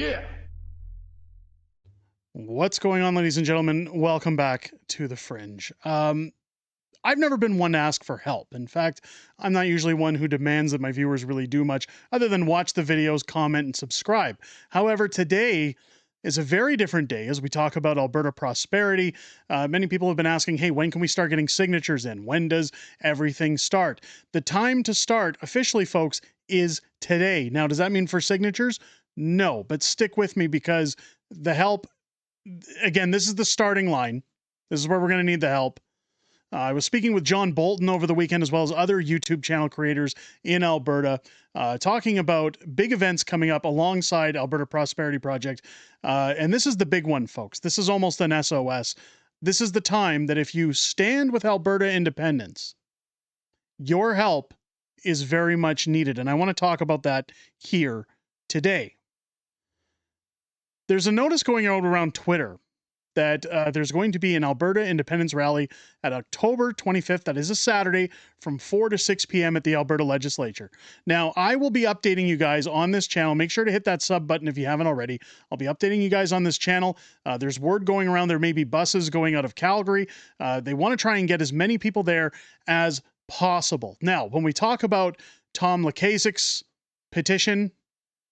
Yeah. What's going on, ladies and gentlemen? Welcome back to the Fringe. I've never been one to ask for help. In fact, I'm not usually one who demands that my viewers really do much other than watch the videos, comment, and subscribe. However, today is a very different day as we talk about Alberta prosperity. Many people have been asking, hey, when can we start getting signatures in? When does everything start? The time to start officially, folks, is today. Now, does that mean for signatures? No, but stick with me because the help, again, this is the starting line. This is where we're going to need the help. I was speaking with John Bolton over the weekend, as well as other YouTube channel creators in Alberta, talking about big events coming up alongside Alberta Prosperity Project. And this is the big one, folks. This is almost an SOS. This is the time that if you stand with Alberta independence, your help is very much needed. And I want to talk about that here today. There's a notice going out around Twitter that there's going to be an Alberta Independence Rally at October 25th. That is a Saturday from 4 to 6 p.m. at the Alberta Legislature. Now, I will be updating you guys on this channel. Make sure to hit that sub button if you haven't already. I'll be updating you guys on this channel. There's word going around there may be buses going out of Calgary. They want to try and get as many people there as possible. Now, when we talk about Tom Lukaszik's petition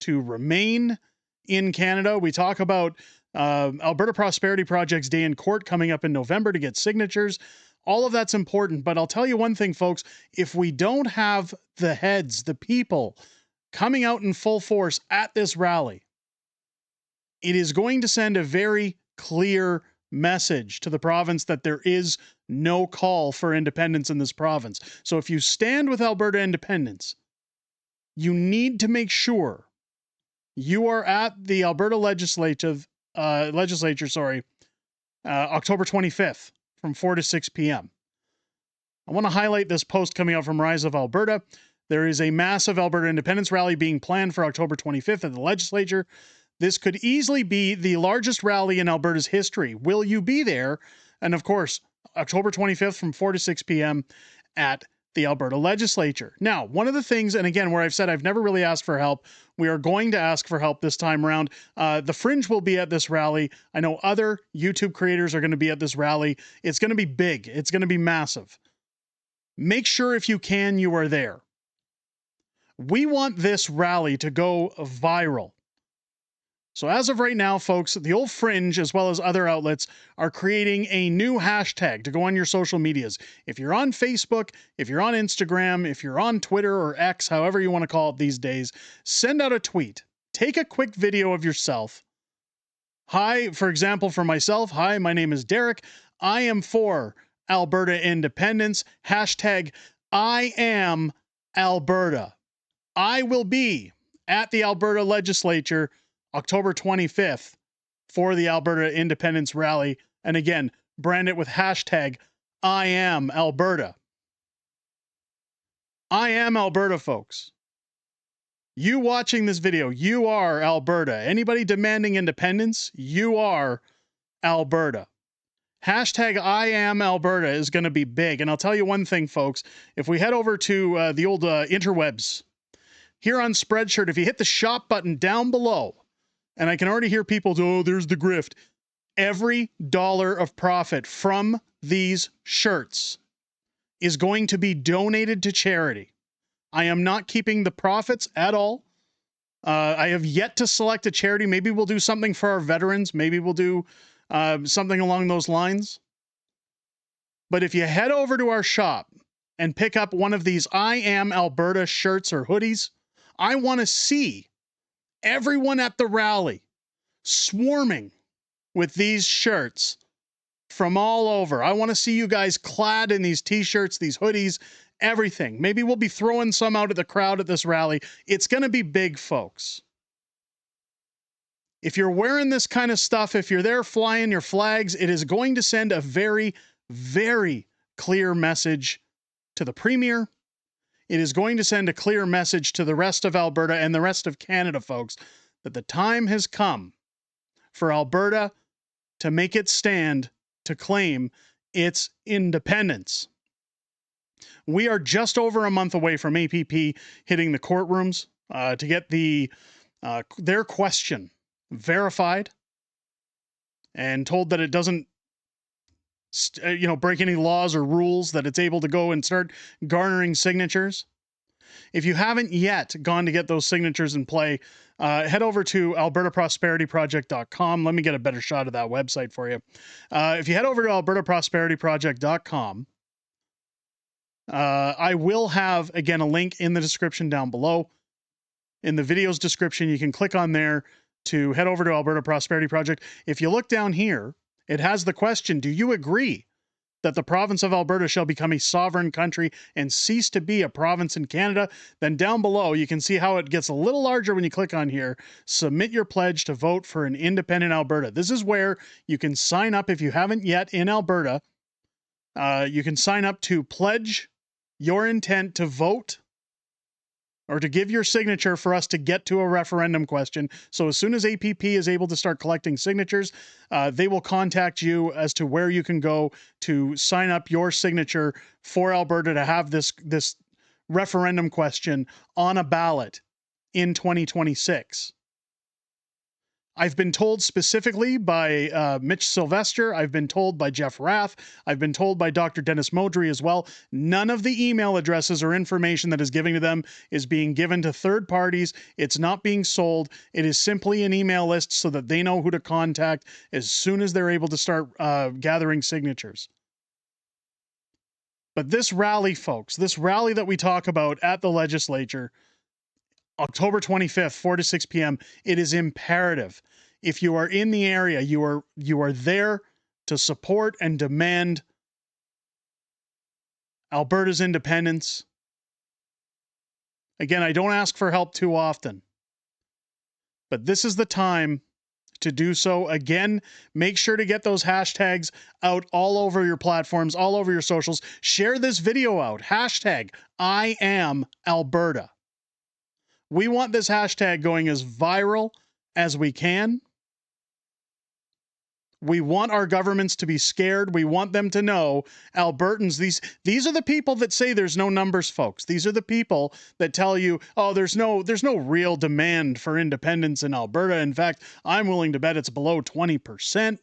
to remain in Canada, we talk about Alberta Prosperity Project's day in court coming up in November to get signatures. All of that's important, but I'll tell you one thing, folks. If we don't have the heads, the people coming out in full force at this rally, it is going to send a very clear message to the province that there is no call for independence in this province. So if you stand with Alberta independence, you need to make sure you are at the Alberta legislature, October 25th from 4 to 6 p.m. I want to highlight this post coming out from Rise of Alberta. There is a massive Alberta independence rally being planned for October 25th at the legislature. This could easily be the largest rally in Alberta's history. Will you be there? And of course, October 25th from 4 to 6 p.m. at the Alberta legislature. Now, one of the things, and again, where I've said I've never really asked for help, we are going to ask for help this time around. The Fringe will be at this rally. I know other YouTube creators are going to be at this rally. It's going to be big. It's going to be massive. Make sure if you can, you are there. We want this rally to go viral. So as of right now, folks, the old Fringe, as well as other outlets, are creating a new hashtag to go on your social medias. If you're on Facebook, if you're on Instagram, if you're on Twitter or X, however you want to call it these days, send out a tweet. Take a quick video of yourself. Hi, for example, for myself, hi, my name is Derek. I am for Alberta independence. Hashtag I am Alberta. I will be at the Alberta legislature October 25th for the Alberta Independence Rally. And again, brand it with hashtag I am Alberta. I am Alberta, folks. You watching this video, you are Alberta. Anybody demanding independence, you are Alberta. Hashtag I am Alberta is going to be big. And I'll tell you one thing, folks. If we head over to the old interwebs, here on Spreadshirt, if you hit the shop button down below, and I can already hear people go, oh, there's the grift. Every dollar of profit from these shirts is going to be donated to charity. I am not keeping the profits at all. I have yet to select a charity. Maybe we'll do something for our veterans. Maybe we'll do something along those lines. But if you head over to our shop and pick up one of these I Am Alberta shirts or hoodies, I want to see everyone at the rally swarming with these shirts from all over. I want to see you guys clad in these t-shirts, these hoodies, everything. Maybe we'll be throwing some out at the crowd at this rally. It's going to be big, folks. If you're wearing this kind of stuff, if you're there flying your flags, it is going to send a very, very clear message to the Premier. It is going to send a clear message to the rest of Alberta and the rest of Canada, folks, that the time has come for Alberta to make its stand to claim its independence. We are just over a month away from APP hitting the courtrooms to get their question, verified, and told that it doesn't break any laws or rules, that it's able to go and start garnering signatures. If you haven't yet gone to get those signatures in play, head over to albertaprosperityproject.com. Let me get a better shot of that website for you. If you head over to albertaprosperityproject.com, I will have, again, a link in the description down below. In the video's description, you can click on there to head over to Alberta Prosperity Project. If you look down here, it has the question, do you agree that the province of Alberta shall become a sovereign country and cease to be a province in Canada? Then down below, you can see how it gets a little larger when you click on here. Submit your pledge to vote for an independent Alberta. This is where you can sign up if you haven't yet in Alberta. You can sign up to pledge your intent to vote or to give your signature for us to get to a referendum question. So as soon as APP is able to start collecting signatures, they will contact you as to where you can go to sign up your signature for Alberta to have this referendum question on a ballot in 2026. I've been told specifically by Mitch Sylvester, I've been told by Jeff Rath, I've been told by Dr. Dennis Modry as well, none of the email addresses or information that is given to them is being given to third parties. It's not being sold. It is simply an email list so that they know who to contact as soon as they're able to start gathering signatures. But this rally, folks, this rally that we talk about at the legislature, October 25th, 4 to 6 p.m., it is imperative. If you are in the area, you are there to support and demand Alberta's independence. Again, I don't ask for help too often, but this is the time to do so. Again, make sure to get those hashtags out all over your platforms, all over your socials. Share this video out. Hashtag I am Alberta. We want this hashtag going as viral as we can. We want our governments to be scared. We want them to know Albertans, these are the people that say there's no numbers, folks. These are the people that tell you, oh, there's no real demand for independence in Alberta. In fact, I'm willing to bet it's below 20%.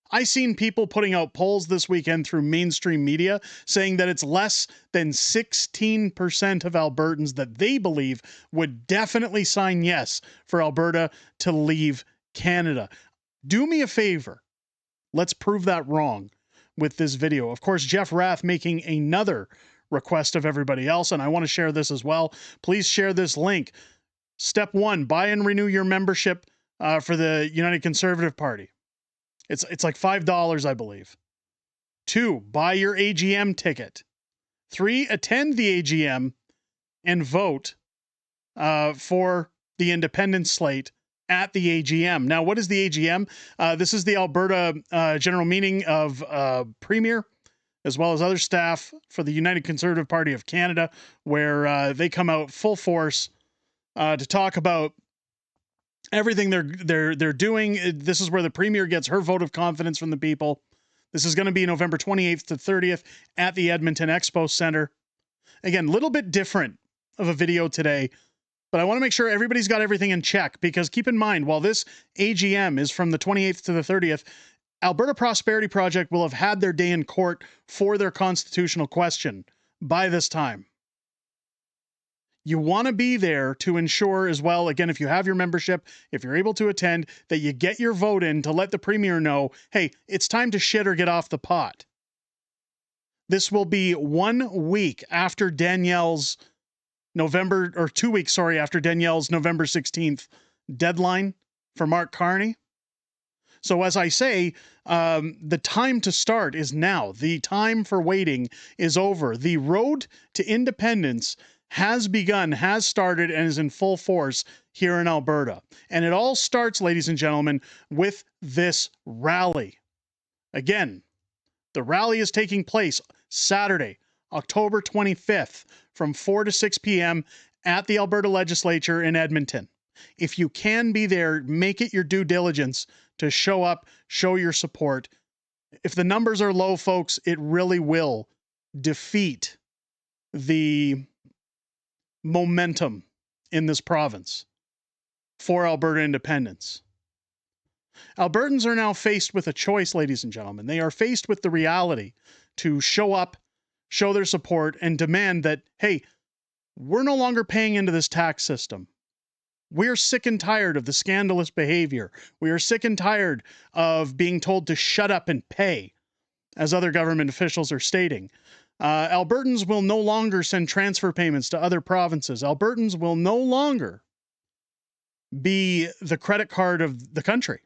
I seen people putting out polls this weekend through mainstream media saying that it's less than 16% of Albertans that they believe would definitely sign yes for Alberta to leave Canada. Do me a favor. Let's prove that wrong with this video. Of course, Jeff Rath making another request of everybody else, and I want to share this as well. Please share this link. Step 1, buy and renew your membership for the United Conservative Party. It's like $5, I believe. 2, buy your AGM ticket. 3, attend the AGM and vote for the independent slate at the AGM. Now, what is the AGM? This is the Alberta General Meeting of Premier, as well as other staff for the United Conservative Party of Canada, where they come out full force to talk about everything they're doing. This is where the Premier gets her vote of confidence from the people. This is going to be November 28th to 30th at the Edmonton Expo Center. Again, a little bit different of a video today, but I want to make sure everybody's got everything in check, because keep in mind, while this AGM is from the 28th to the 30th, Alberta Prosperity Project will have had their day in court for their constitutional question by this time. You want to be there to ensure as well, again, if you have your membership, if you're able to attend, that you get your vote in to let the Premier know, hey, it's time to shit or get off the pot. This will be 1 week after Danielle's 2 weeks, after Danielle's November 16th deadline for Mark Carney. So as I say, the time to start is now. The time for waiting is over. The road to independence has begun, has started, and is in full force here in Alberta. And it all starts, ladies and gentlemen, with this rally. Again, the rally is taking place Saturday, October 25th, from 4 to 6 p.m. at the Alberta Legislature in Edmonton. If you can be there, make it your due diligence to show up, show your support. If the numbers are low, folks, it really will defeat the momentum in this province for Alberta independence. Albertans are now faced with a choice, ladies and gentlemen. They are faced with the reality to show up, show their support, and demand that, hey, we're no longer paying into this tax system. We're sick and tired of the scandalous behavior. We are sick and tired of being told to shut up and pay, as other government officials are stating. Albertans will no longer send transfer payments to other provinces. Albertans will no longer be the credit card of the country.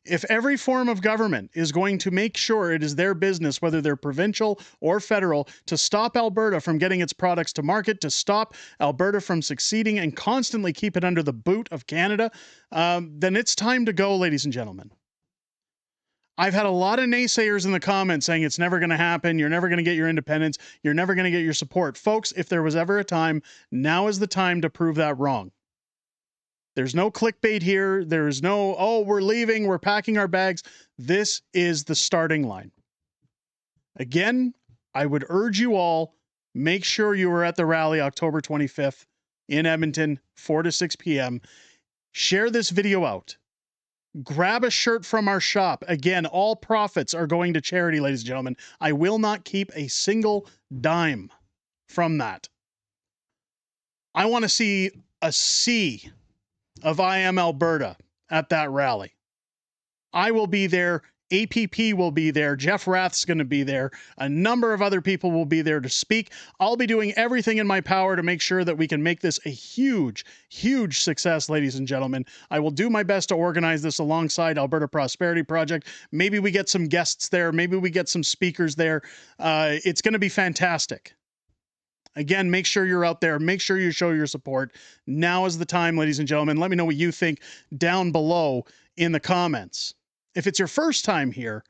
If every form of government is going to make sure it is their business, whether they're provincial or federal, to stop Alberta from getting its products to market, to stop Alberta from succeeding and constantly keep it under the boot of Canada, then it's time to go, ladies and gentlemen. I've had a lot of naysayers in the comments saying it's never going to happen, you're never going to get your independence, you're never going to get your support. Folks, if there was ever a time, now is the time to prove that wrong. There's no clickbait here. There's no, oh, we're leaving, we're packing our bags. This is the starting line. Again, I would urge you all, make sure you are at the rally October 25th in Edmonton, 4 to 6 p.m. Share this video out. Grab a shirt from our shop. Again, all profits are going to charity, ladies and gentlemen. I will not keep a single dime from that. I want to see a sea of I Am Alberta at that rally. I will be there. APP will be there. Jeff Rath's going to be there. A number of other people will be there to speak. I'll be doing everything in my power to make sure that we can make this a huge, huge success, ladies and gentlemen. I will do my best to organize this alongside Alberta Prosperity Project. Maybe we get some guests there. Maybe we get some speakers there. It's going to be fantastic. Again, make sure you're out there. Make sure you show your support. Now is the time, ladies and gentlemen. Let me know what you think down below in the comments. If it's your first time here,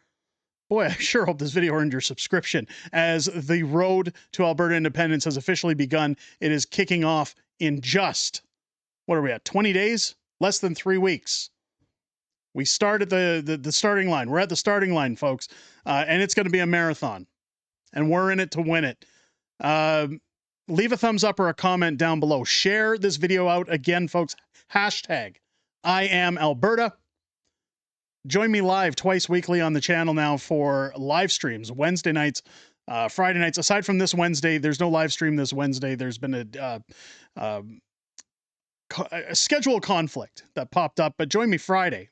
boy, I sure hope this video earned your subscription, as the road to Alberta independence has officially begun. It is kicking off in just, what are we at, 20 days? Less than 3 weeks. We start at the starting line. We're at the starting line, folks, and it's going to be a marathon, and we're in it to win it. Leave a thumbs up or a comment down below. Share this video out. Again, folks, hashtag I Am Alberta. Join me live twice weekly on the channel now for live streams, Wednesday nights, Friday nights. Aside from this Wednesday, there's no live stream this Wednesday. There's been a schedule conflict that popped up, but join me Friday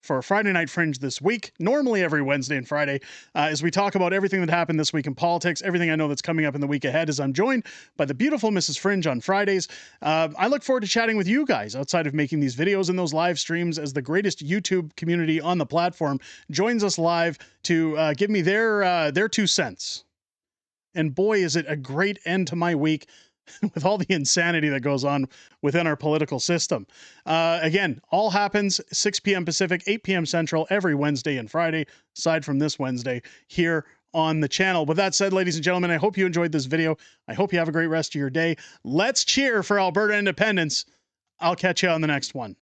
for Friday Night Fringe this week, normally every Wednesday and Friday, as we talk about everything that happened this week in politics, everything I know that's coming up in the week ahead, as I'm joined by the beautiful Mrs. Fringe on Fridays. I look forward to chatting with you guys outside of making these videos and those live streams, as the greatest YouTube community on the platform joins us live to give me their 2 cents. And boy, is it a great end to my week with all the insanity that goes on within our political system. Again, all happens 6 p.m. Pacific, 8 p.m. Central every Wednesday and Friday, aside from this Wednesday, here on the channel. With that said, ladies and gentlemen, I hope you enjoyed this video. I hope you have a great rest of your day. Let's cheer for Alberta independence. I'll catch you on the next one.